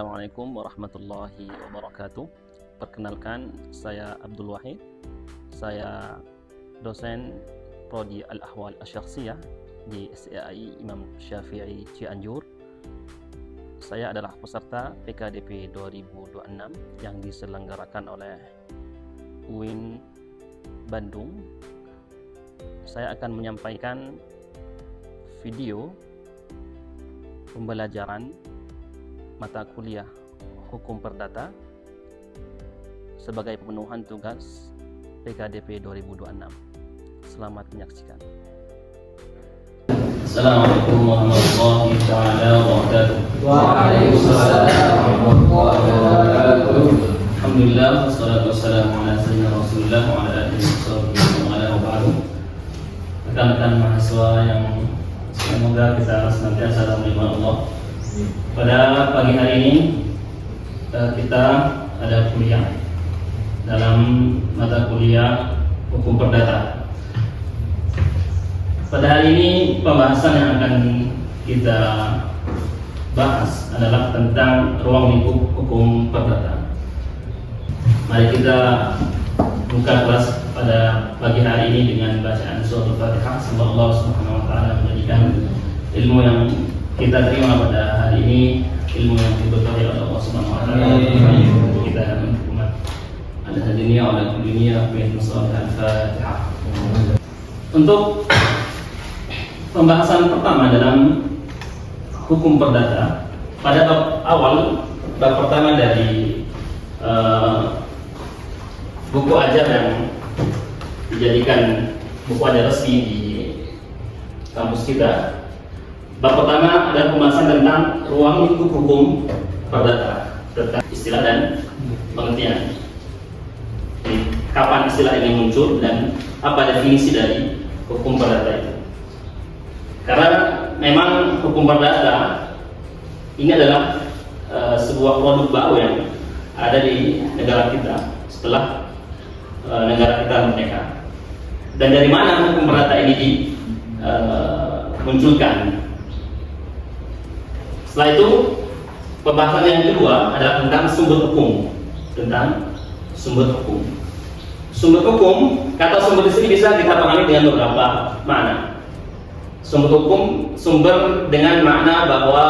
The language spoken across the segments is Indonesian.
Assalamualaikum warahmatullahi wabarakatuh. Perkenalkan, saya Abdul Wahid. Saya dosen Prodi Al-Ahwal Asy-Syakhsiyah di SIAI Imam Syafi'i Cianjur. Saya adalah peserta PKDP 2026 yang diselenggarakan oleh UIN Bandung. Saya akan menyampaikan video pembelajaran mata kuliah Hukum Perdata sebagai pemenuhan tugas PKDP 2026. Selamat menyaksikan. Assalamualaikum warahmatullahi wabarakatuh. Waalaikumsalam warahmatullahi wabarakatuh. Alhamdulillah, wassalatu wassalamu ala sayyidina Rasulillah wa ala alihi wa ala ba'du. Rekan-rekan mahasiswa yang semoga kita senantiasa dalam lindungan Allah. Pada pagi hari ini kita ada kuliah dalam mata kuliah Hukum Perdata. Pada hari ini pembahasan yang akan kita bahas adalah tentang ruang lingkup hukum perdata. Mari kita buka kelas pada pagi hari ini dengan bacaan surah Al-Fatihah. Semoga Allah Subhanahu wa taala menjadikan ilmu yang kita terima pada hari ini ilmu yang diberkahi oleh Allah Subhanahu wa taala untuk kita dan umat. Ada dunia oleh dunia bin surah Al-Fatihah. Untuk pembahasan pertama dalam hukum perdata, pada bab pertama dari buku ajar yang dijadikan buku ajar resmi di kampus kita. Bab pertama adalah pembahasan tentang ruang lingkup hukum perdata, tentang istilah dan pengertian. Kapan istilah ini muncul dan apa definisi dari hukum perdata itu? Karena memang hukum perdata ini adalah sebuah produk baru yang ada di negara kita setelah negara kita merdeka. Dan dari mana hukum perdata ini dimunculkan? Setelah itu, pembahasan yang kedua adalah tentang sumber hukum. Tentang sumber hukum. Sumber hukum, kata sumber di sini bisa kita pahami dengan beberapa makna. Sumber hukum, sumber dengan makna bahwa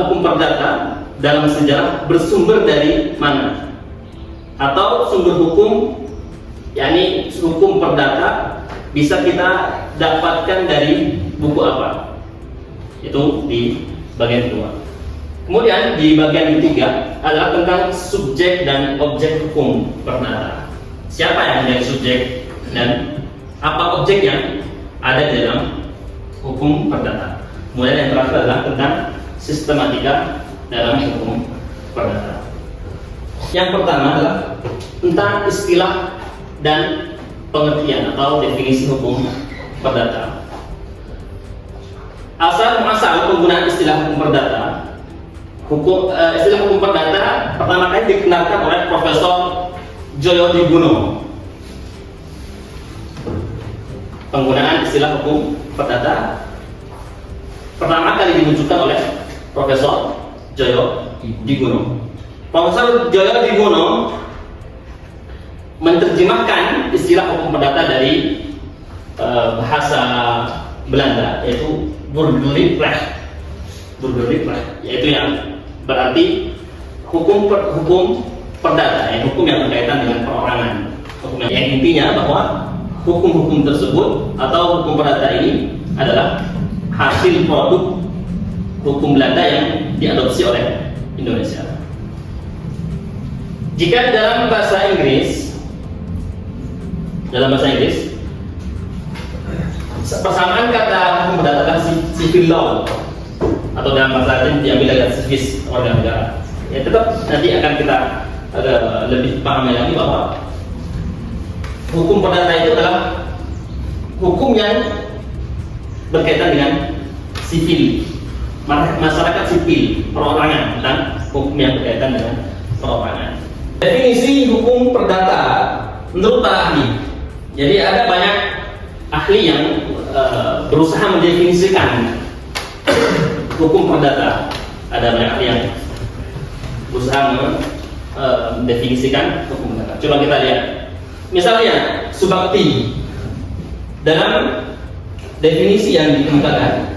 hukum perdata dalam sejarah bersumber dari mana? Atau sumber hukum, yakni hukum perdata bisa kita dapatkan dari buku apa? Itu di bagian kedua. Kemudian di bagian ketiga adalah tentang subjek dan objek hukum perdata. Siapa yang menjadi subjek dan apa objek yang ada di dalam hukum perdata. Kemudian yang terakhir adalah tentang sistematika dalam hukum perdata. Yang pertama adalah tentang istilah dan pengertian atau definisi hukum perdata. Asal muasal penggunaan istilah hukum perdata. Istilah hukum perdata pertama kali dikenalkan oleh Profesor Joyo Dibuno. Penggunaan istilah hukum perdata pertama kali dimunculkan oleh Profesor Joyo Dibuno. Profesor Joyo Dibuno menerjemahkan istilah hukum perdata dari bahasa Belanda, yaitu burgerlijk recht, yaitu yang berarti hukum perdata, hukum yang berkaitan dengan perorangan. Hukum yang intinya bahwa hukum-hukum tersebut atau hukum perdata ini adalah hasil produk hukum Belanda yang diadopsi oleh Indonesia. Jika dalam bahasa Inggris, persamaan kata hukum perdata adalah civil law, atau dalam bahasa Latin diambil dari civis, warga negara. Ya, tetap nanti akan kita lebih paham lagi bahwa hukum perdata itu adalah hukum yang berkaitan dengan sipil, masyarakat sipil, perorangan, dan hukum yang berkaitan dengan perorangan. Definisi hukum perdata menurut para ahli. Jadi ada banyak ahli yang berusaha mendefinisikan hukum perdata. Ada banyak yang berusaha mendefinisikan hukum perdata. Coba kita lihat. Misalnya subakti dalam definisi yang dikemukakan.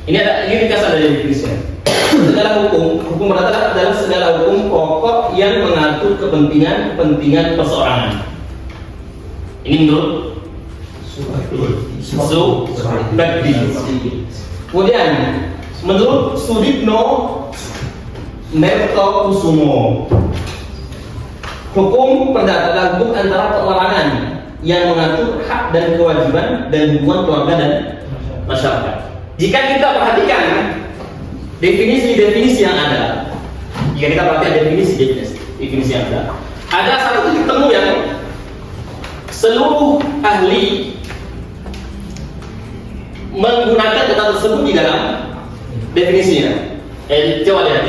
Ini ringkasan dari definisinya. Segala hukum perdata adalah segala hukum pokok yang mengatur kepentingan perseorangan. Ini menurut subakti. Kemudian menurut Sudipno Mertokusumo, hukum perdata adalah hukum antara perorangan yang mengatur hak dan kewajiban dan hubungan keluarga dan masyarakat. Jika kita perhatikan definisi yang ada, definisi yang ada satu titik temu yang seluruh ahli menggunakan kata tersebut di dalam definisinya. Coba lihat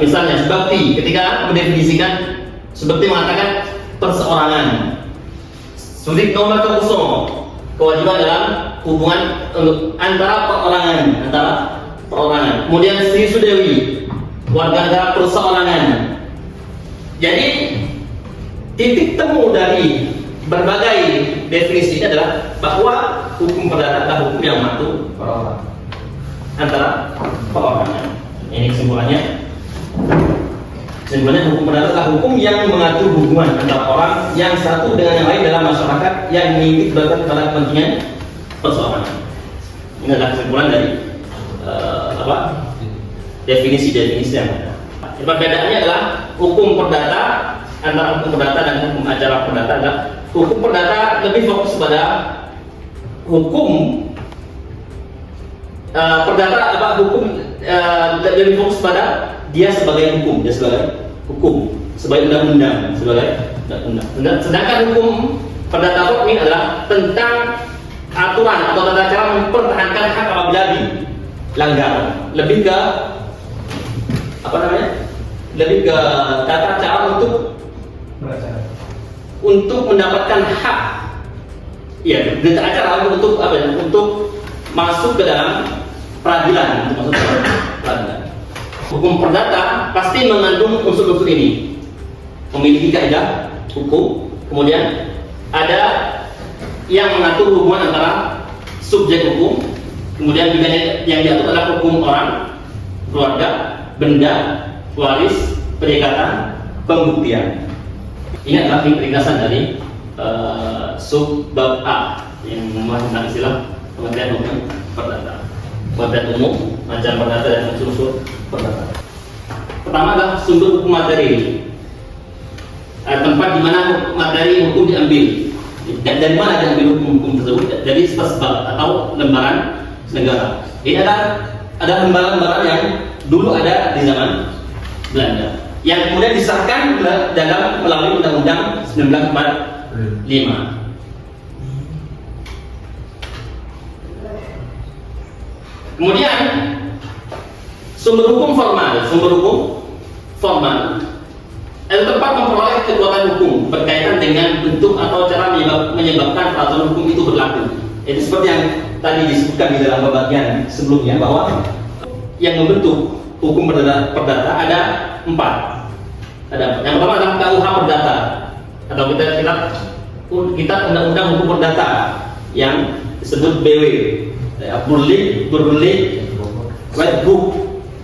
misalnya subakti, ketika mendefinisikan subakti mengatakan perseorangan. Sudipno Mertokusumo, kewajiban dalam hubungan antara perorangan. Kemudian Sri Sudewi, warga negara perseorangan. Jadi titik temu dari berbagai definisi ini adalah bahwa hukum perdata adalah hukum yang mengatur antara perorangan. Ini kesimpulannya. Hukum perdata adalah hukum yang mengatur hubungan antara orang yang satu dengan yang lain dalam masyarakat yang mengikuti berdasarkan pada kepentingan perseorangan. Ini adalah kesimpulan dari definisi-definisi yang ada. Perbedaannya adalah hukum perdata antara hukum perdata dan hukum acara perdata adalah hukum perdata lebih fokus pada hukum perdata lebih fokus pada dia sebagai hukum, sebagai undang-undang, sedangkan hukum perdata ini adalah tentang aturan atau tata cara mempertahankan hak apabila dilanggar, lebih ke tata cara untuk mendapatkan hak, tata cara untuk masuk ke dalam peradilan, Hukum perdata pasti mengandung unsur-unsur ini, memiliki kaidah hukum, kemudian ada yang mengatur hubungan antara subjek hukum, kemudian juga yang diatur adalah hukum orang, keluarga, benda, waris, perikatan, pembuktian. Ini adalah ringkasan dari subbab A yang menggunakan istilah Kementerian Hukum Perdata. Badan umum, macam perdata dan unsur-unsur perdata. Pertama adalah sumber hukum materi, tempat di mana materi hukum diambil. Dan dari mana diambil hukum tersebut? Dari sebab atau lembaran negara. Ini ada lembaran-lembaran yang dulu ada di zaman Belanda, yang kemudian disahkan dalam melalui Undang-Undang 1945. Kemudian sumber hukum formal adalah tempat memperoleh kekuatan hukum berkaitan dengan bentuk atau cara menyebabkan peraturan hukum itu berlaku. Itu seperti yang tadi disebutkan di dalam pembagian sebelumnya, bahwa yang membentuk hukum perdata ada 4. Yang pertama adalah KUH Perdata, atau kita Undang-Undang Hukum Perdata yang disebut BW, Burgerlijk Wetboek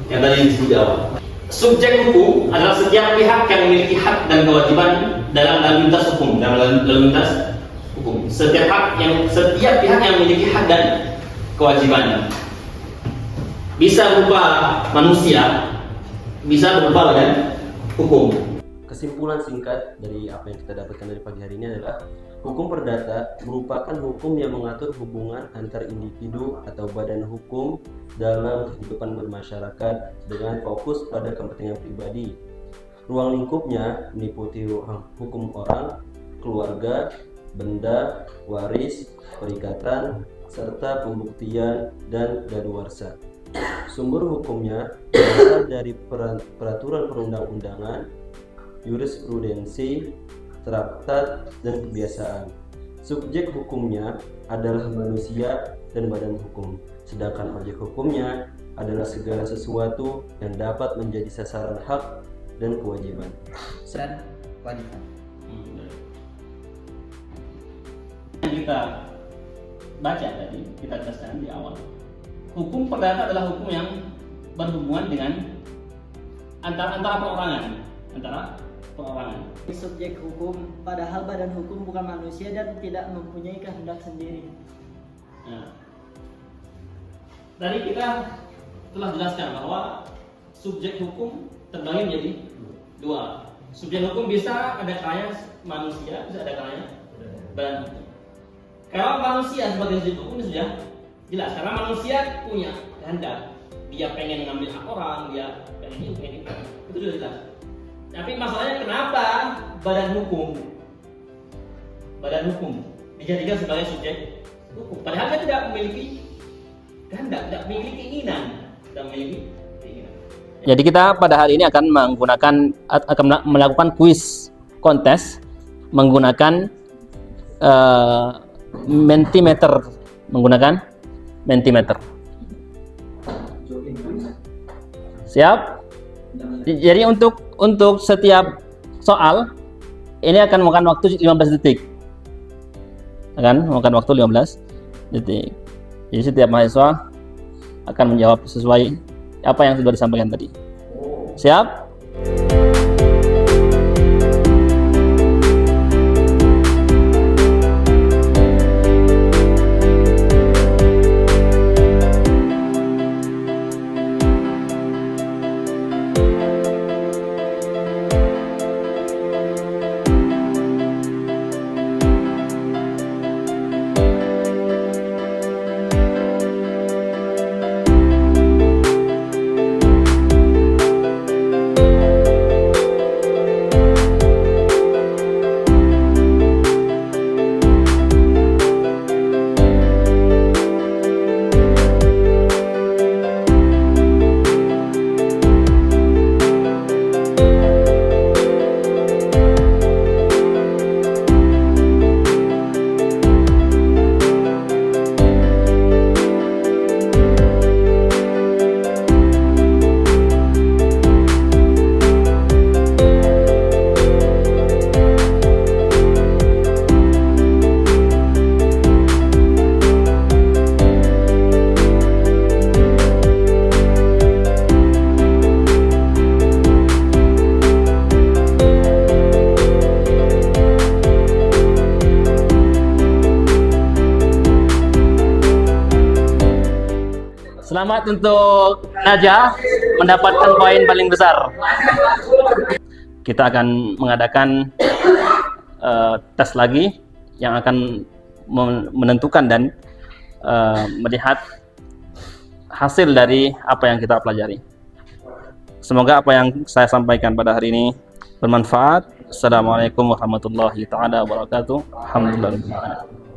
yang tadi disebut di awal. Subjek hukum adalah setiap pihak yang memiliki hak dan kewajiban dalam lalu lintas hukum. Setiap pihak yang memiliki hak dan kewajiban, bisa berupa manusia, bisa berupa badan hukum. Kesimpulan singkat dari apa yang kita dapatkan dari pagi hari ini adalah hukum perdata merupakan hukum yang mengatur hubungan antar individu atau badan hukum dalam kehidupan bermasyarakat dengan fokus pada kepentingan pribadi. Ruang lingkupnya meliputi hukum orang, keluarga, benda, waris, perikatan, serta pembuktian dan daluarsa. Sumber hukumnya berasal dari peraturan perundang-undangan, jurisprudensi, traktat, dan kebiasaan. Subjek hukumnya adalah manusia dan badan hukum. sedangkan objek hukumnya adalah segala sesuatu yang dapat menjadi sasaran hak dan kewajiban. Dan kewajiban. Yang kita baca tadi, kita jelaskan di awal. Hukum perdata adalah hukum yang berhubungan dengan antara perorangan, Subjek hukum, padahal badan hukum bukan manusia dan tidak mempunyai kehendak sendiri. Nah, tadi kita telah jelaskan bahwa subjek hukum terbagi menjadi dua. Subjek hukum bisa ada kalanya manusia, bisa ada kalanya badan hukum. Kalau manusia sebagai subjek hukum sudah jelas, karena manusia punya kehendak, dia pengen ngambil hak orang, dia pengen ini, itu sudah jelas. Tapi masalahnya kenapa badan hukum dijadikan sebagai subjek hukum? Padahal dia tidak memiliki kehendak, tidak memiliki keinginan. Jadi kita pada hari ini akan melakukan kuis kontes menggunakan Mentimeter. Siap? Jadi untuk setiap soal ini akan memakan waktu 15 detik. Jadi setiap mahasiswa akan menjawab sesuai apa yang sudah disampaikan tadi. Siap? Selamat untuk Najah mendapatkan poin paling besar. Kita akan mengadakan tes lagi yang akan menentukan dan melihat hasil dari apa yang kita pelajari. Semoga apa yang saya sampaikan pada hari ini bermanfaat. Assalamualaikum warahmatullahi wabarakatuh. Alhamdulillah.